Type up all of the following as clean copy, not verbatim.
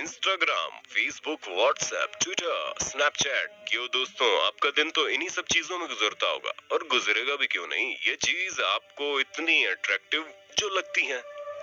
Instagram, Facebook, WhatsApp, Twitter, Snapchat. क्यों दोस्तों, आपका दिन तो इन्हीं सब चीजों में गुजरता होगा और गुजरेगा भी क्यों नहीं। ये चीज आपको इतनी अट्रैक्टिव जो लगती है,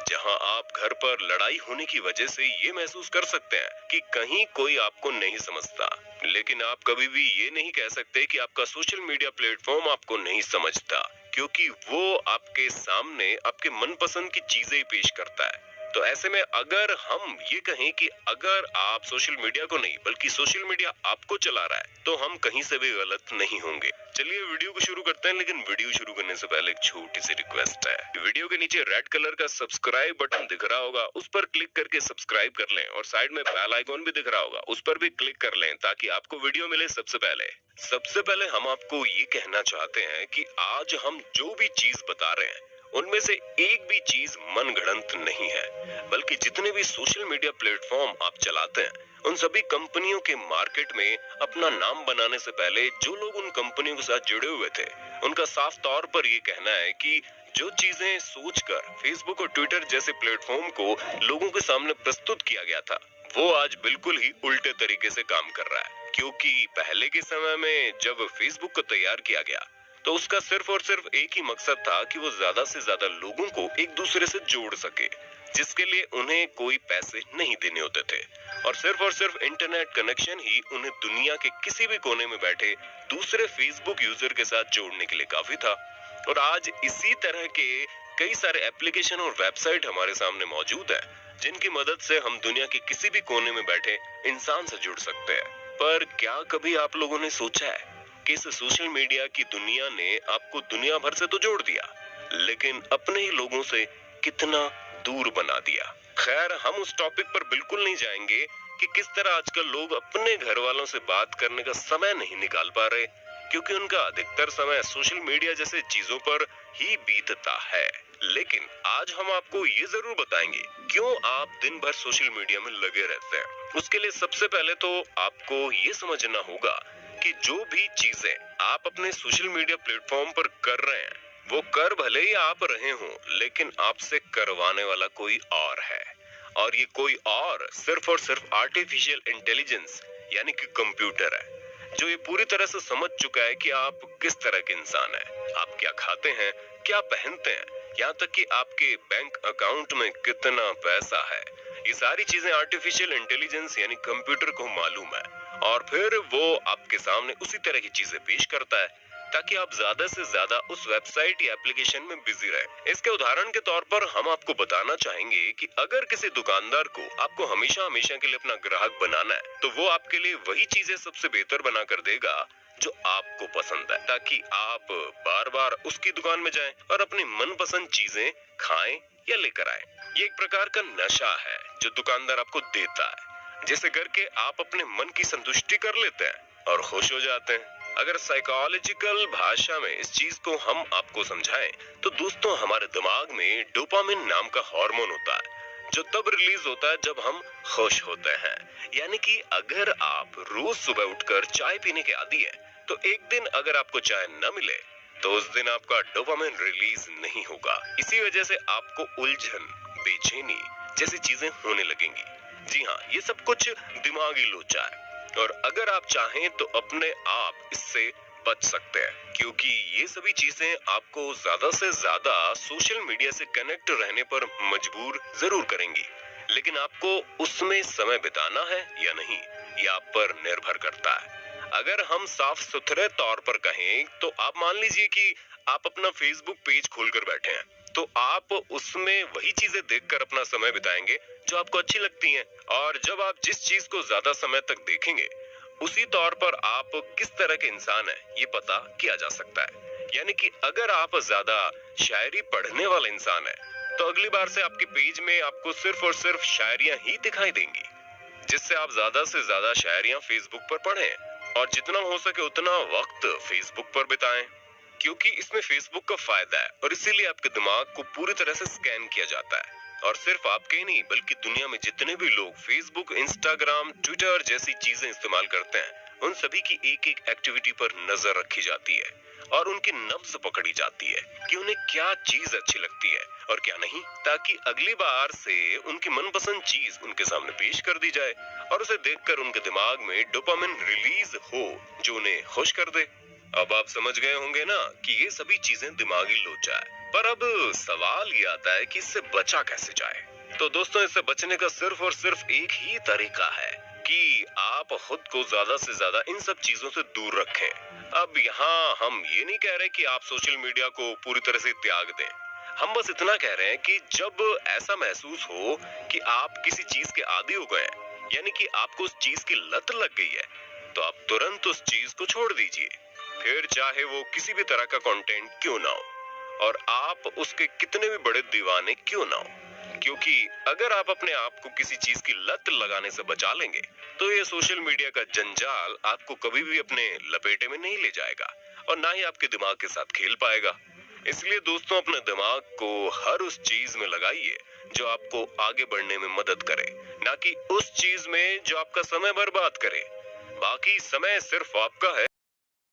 जहां आप घर पर लड़ाई होने की वजह से ये महसूस कर सकते हैं कि कहीं कोई आपको नहीं समझता, लेकिन आप कभी भी ये नहीं कह सकते कि आपका सोशल मीडिया प्लेटफॉर्म आपको नहीं समझता, क्योंकि वो आपके सामने आपके मनपसंद की चीजें ही पेश करता है। तो ऐसे में अगर हम ये कहें कि अगर आप सोशल मीडिया को नहीं बल्कि सोशल मीडिया आपको चला रहा है, तो हम कहीं से भी गलत नहीं होंगे। चलिए वीडियो को शुरू करते हैं, लेकिन वीडियो शुरू करने से पहले एक छोटी सी रिक्वेस्ट है। वीडियो के नीचे रेड कलर का सब्सक्राइब बटन दिख रहा होगा, उस पर क्लिक करके सब्सक्राइब कर लें और साइड में बेल आइकॉन भी दिख रहा होगा, उस पर भी क्लिक कर लें ताकि आपको वीडियो मिले सबसे पहले। सबसे पहले हम आपको ये कहना चाहते हैं कि आज हम जो भी चीज बता रहे हैं उनमें से एक भी चीज मनगढ़ंत नहीं है, बल्कि जितने भी सोशल मीडिया प्लेटफॉर्म आप चलाते हैं उन सभी कंपनियों के मार्केट में अपना नाम बनाने से पहले जो लोग उन कंपनियों के साथ जुड़े हुए थे, उनका साफ तौर पर ये कहना है कि जो चीजें सोचकर फेसबुक और ट्विटर जैसे प्लेटफॉर्म को लोगों के सामने प्रस्तुत किया गया था, वो आज बिल्कुल ही उल्टे तरीके से काम कर रहा है। क्योंकि पहले के समय में जब फेसबुक को तैयार किया गया तो उसका सिर्फ और सिर्फ एक ही मकसद था कि वो ज्यादा से ज्यादा लोगों को एक दूसरे से जोड़ सके, जिसके लिए उन्हें कोई पैसे नहीं देने होते थे और सिर्फ इंटरनेट कनेक्शन ही उन्हें दुनिया के किसी भी कोने में बैठे दूसरे फेसबुक यूजर के साथ जोड़ने के लिए काफी था। और आज इसी तरह के कई सारे एप्लीकेशन और वेबसाइट हमारे सामने मौजूद है, जिनकी मदद से हम दुनिया के किसी भी कोने में बैठे इंसान से जुड़ सकते हैं। पर क्या कभी आप लोगों ने सोचा है कि इस सोशल मीडिया की दुनिया ने आपको दुनिया भर से तो जोड़ दिया, लेकिन अपने ही लोगों से कितना दूर बना दिया। खैर, हम उस टॉपिक पर बिल्कुल नहीं जाएंगे कि किस तरह आजकल लोग अपने घर वालों से बात करने का समय नहीं निकाल पा रहे, क्योंकि उनका अधिकतर समय सोशल मीडिया जैसे चीजों पर ही बीतता है। लेकिन आज हम आपको ये जरूर बताएंगे क्यों आप दिन भर सोशल मीडिया में लगे रहते हैं। उसके लिए सबसे पहले तो आपको ये समझना होगा कि जो भी चीजें आप अपने सोशल मीडिया प्लेटफॉर्म पर कर रहे हैं, वो कर भले ही आप रहे हों, लेकिन आपसे करवाने वाला कोई और है। और ये कोई और सिर्फ आर्टिफिशियल इंटेलिजेंस यानी कि कंप्यूटर है, जो ये पूरी तरह से समझ चुका है कि आप किस तरह के इंसान हैं, आप क्या खाते हैं, क्या पहनते हैं, यहाँ तक कि आपके बैंक अकाउंट में कितना पैसा है। ये सारी चीजें आर्टिफिशियल इंटेलिजेंस यानी कंप्यूटर को मालूम है और फिर वो आपके सामने उसी तरह की चीजें पेश करता है ताकि आप ज्यादा से ज्यादा उस वेबसाइट या एप्लीकेशन में बिजी रहे। इसके उदाहरण के तौर पर हम आपको बताना चाहेंगे कि अगर किसी दुकानदार को आपको हमेशा हमेशा के लिए अपना ग्राहक बनाना है, तो वो आपके लिए वही चीजें सबसे बेहतर बना कर देगा जो आपको पसंद है, ताकि आप बार बार उसकी दुकान में जाएं और अपनी मनपसंद चीजें खाएं या लेकर आएं। ये एक प्रकार का नशा है जो दुकानदार आपको देता है, जिसे करके आप अपने मन की संतुष्टि कर लेते हैं और खुश हो जाते हैं। अगर साइकोलॉजिकल भाषा में इस चीज को हम आपको समझाएं, तो दोस्तों हमारे दिमाग में डोपामिन नाम का हार्मोन होता है, जो तब रिलीज होता है जब हम खुश होते हैं। यानी कि अगर आप रोज सुबह उठकर चाय पीने के आदी हैं, तो एक दिन अगर आपको चाय न मिले तो उस दिन आपका डोपामिन रिलीज नहीं होगा। इसी वजह से आपको उलझन, बेचैनी जैसी चीजें होने लगेंगी। जी हाँ, ये सब कुछ दिमागी लोचा है और अगर आप चाहें तो अपने आप इससे बच सकते हैं, क्योंकि ये सभी चीजें आपको ज्यादा से ज्यादा सोशल मीडिया से कनेक्ट रहने पर मजबूर जरूर करेंगी, लेकिन आपको उसमें समय बिताना है या नहीं, ये आप पर निर्भर करता है। अगर हम साफ सुथरे तौर पर कहें तो आप मान लीजिए कि आप अपना फेसबुक पेज खोलकर बैठे हैं, तो आप उसमें वही चीजें देखकर अपना समय बिताएंगे जो आपको अच्छी लगती हैं। और जब आप जिस चीज को ज्यादा समय तक देखेंगे, उसी तौर पर आप किस तरह के इंसान हैं ये पता किया जा सकता है। यानी कि अगर आप ज्यादा शायरी पढ़ने वाला इंसान है, तो अगली बार से आपके पेज में आपको सिर्फ और सिर्फ शायरियां ही दिखाई देंगी, जिससे आप ज्यादा से ज्यादा शायरियां फेसबुक पर पढ़ें और जितना हो सके उतना वक्त फेसबुक पर बिताएं, क्योंकि इसमें फेसबुक का फायदा है और इसीलिए आपके दिमाग को पूरी तरह से स्कैन किया जाता है। और सिर्फ आपके ही नहीं बल्कि दुनिया में जितने भी लोग फेसबुक, इंस्टाग्राम, ट्विटर जैसी चीजें इस्तेमाल करते हैं, उन सभी की एक एक एक्टिविटी पर नजर रखी जाती है। और उनकी नब्ज पकड़ी जाती है कि उन्हें क्या चीज अच्छी लगती है और क्या नहीं, ताकि अगली बार से उनकी मनपसंद चीज उनके सामने पेश कर दी जाए और उसे देखकर उनके दिमाग में डोपामिन रिलीज हो जो उन्हें खुश कर दे। अब आप समझ गए होंगे ना कि ये सभी चीजें दिमागी लोचा है। पर अब सवाल ये आता है कि इससे बचा कैसे जाए। तो दोस्तों, इससे बचने का सिर्फ और सिर्फ एक ही तरीका है कि आप खुद को ज्यादा से ज्यादा इन सब चीजों से दूर रखें। अब यहाँ हम ये नहीं कह रहे कि आप सोशल मीडिया को पूरी तरह से त्याग दें। हम बस इतना कह रहे हैं कि जब ऐसा महसूस हो कि आप किसी चीज के आदी हो गए हैं, यानी कि आपको उस चीज की लत लग गई है, तो आप तुरंत उस चीज को छोड़ दीजिए। फिर चाहे वो किसी भी तरह का कंटेंट क्यों ना हो और आप उसके कितने भी बड़े दीवाने क्यों ना हो। क्योंकि अगर आप अपने आप को किसी चीज की लत लगाने से बचा लेंगे तो ये सोशल मीडिया का जंजाल आपको कभी भी अपने लपेटे में नहीं ले जाएगा और ना ही आपके दिमाग के साथ खेल पाएगा। इसलिए दोस्तों, अपने दिमाग को हर उस चीज में लगाइए जो आपको आगे बढ़ने में मदद करे, ना कि उस चीज में जो आपका समय बर्बाद करे। बाकी समय सिर्फ आपका है।